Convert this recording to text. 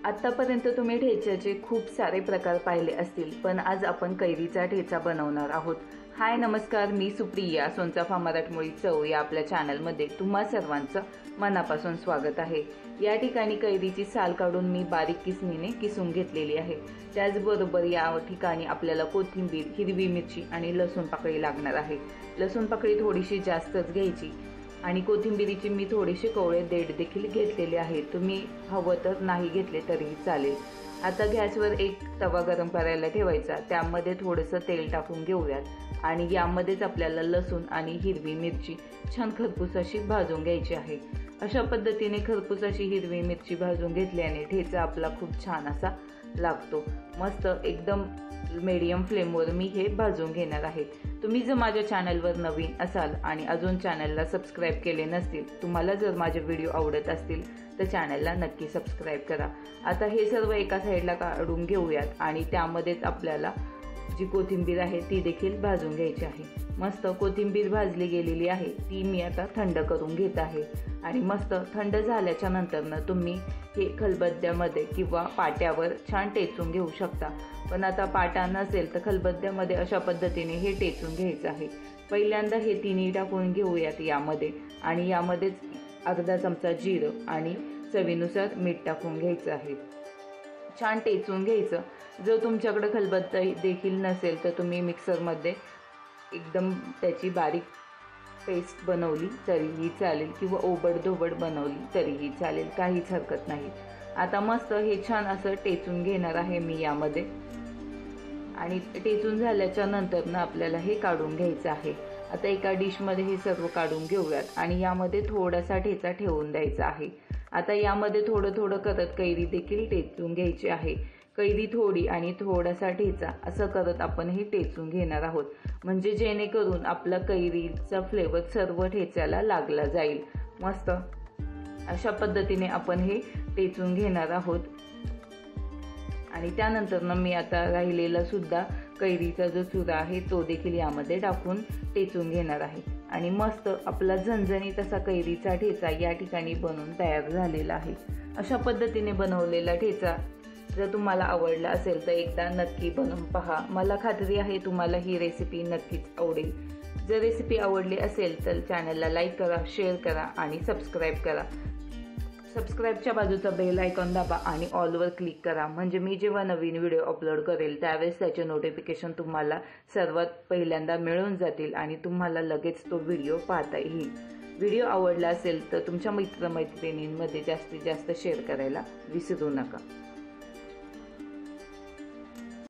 आतापर्यंत तुम्ही ठेच्याचे खूप सारे प्रकार पाहिले असतील, पण आज आपण कैरीचा ठेचा बनवणार आहोत। हाय नमस्कार, मी सुप्रिया सोनचाफा मराठमोळी चव या आपल्या चॅनलमध्ये तुम्हा सर्वांचं मनापासून स्वागत आहे। या ठिकाणी कैरीची साल काढून मी बारीक किसणीने किसून घेतलेली आहे। त्याचबरोबर या ठिकाणी आपल्याला कोथिंबीर, हिरवी मिरची आणि लसूण पाकळी लागणार आहे। लसूण पाकळी थोडीशी जास्तच घ्यायची आणि कोथिंबीरीची मी थोडीशी कोवळे देठ देखील घेतलेले आहे। तुम्ही हवं तर नाही घेतले तरीही चालेल। आता गॅसवर एक तवा गरम करायला ठेवायचा, त्यामध्ये थोडंसं तेल टाकून घेऊयात आणि यामध्येच आपल्याला लसूण आणि हिरवी मिरची छान खरपूस अशी भाजून घ्यायची आहे। अशा पद्धतीने खरपूस अशी हिरवी मिरची भाजून घेतल्याने ठेचा आपला खूप छान असा लागतो। मस्त एकदम मीडियम फ्लेमवर मी हे भाजून घेणार आहे। तुम्ही जर माझ्या चॅनलवर नवीन असाल आणि अजून चॅनलला सबस्क्राइब केले नसतील, तुम्हाला जर माझे व्हिडिओ आवडत असतील तर चॅनलला नक्की सबस्क्राइब करा। आता हे सर्व एका साईडला काढून घेऊयात आणि त्यामध्येच आपल्याला जी कोथिंबीर आहे ती देखील भाजून घ्यायची आहे। मस्त कोथिंबीर भाजली गेलेली आहे, ती मी आता थंड करून घेत आहे आणि मस्त थंड झाल्याच्या नंतर तुम्ही हे खलबत्त्यामध्ये किंवा पाट्यावर छान टेचून घेऊ शकता। पण आता पाटा नसेल तर खलबत्त्यामध्ये अशा पद्धतीने हे टेचून घ्यायचं आहे। पहिल्यांदा हे तिन्ही टाकून घेऊयात यामध्ये आणि यामध्येच अर्धा चमचा जिरं आणि चवीनुसार मीठ टाकून घ्यायचं आहे। छान टेचून घ्यायचं। जर तुमच्याकडे खलबत्ता देखील नसेल तर तुम्ही मिक्सरमध्ये एकदम त्याची बारीक पेस्ट बनवली तरीही चालेल किंवा ओबडधोबड बनवली तरीही चालेल, काहीच हरकत नाही। आता मस्त हे छान असं टेचून घेणार आहे मी यामध्ये आणि टेचून झाल्याच्या नंतर आपल्याला हे काढून घ्यायचं आहे। आता एका डिशमध्ये हे सर्व काढून घेऊयात आणि यामध्ये थोडासा ठेचा ठेवून द्यायचा आहे। आता यामध्ये थोडं थोडं करत कैरी देखील टेचून घ्यायची आहे। कैरी थोडी आणि थोडासा ठेचा असं करत आपण हे टेचून घेणार आहोत, म्हणजे जेणेकरून आपला कैरीचा फ्लेवर सर्व ठेच्याला लागला जाईल। मस्त अशा पद्धतीने आपण हे टेचून घेणार आहोत आणि त्यानंतर मी आता राहिलेला सुद्धा कैरीचा जो चुरा आहे तो देखील यामध्ये टाकून टेचून घेणार आहे आणि मस्त आपला झणझणीत असा कैरीचा ठेचा या ठिकाणी बनवून तयार झालेला आहे। अशा पद्धतीने बनवलेला ठेचा जर तुम्हाला आवडला असेल तर एकदा नक्की बनवून पहा। मला खात्री आहे तुम्हाला ही रेसिपी नक्कीच आवडेल। जर रेसिपी आवडली असेल तर चॅनलला लाईक करा, शेअर करा आणि सबस्क्राईब करा। सबस्क्राईबच्या बाजूचा बेल आयकॉन दाबा आणि ऑलवर क्लिक करा, म्हणजे मी जेव्हा नवीन व्हिडिओ अपलोड करेल त्यावेळेस त्याचे नोटिफिकेशन तुम्हाला सर्वात पहिल्यांदा मिळून जातील आणि तुम्हाला लगेच तो व्हिडिओ पाहता येईल। व्हिडिओ आवडला असेल तर तुमच्या मित्रमैत्रिणींमध्ये जास्तीत जास्त शेअर करायला विसरू नका।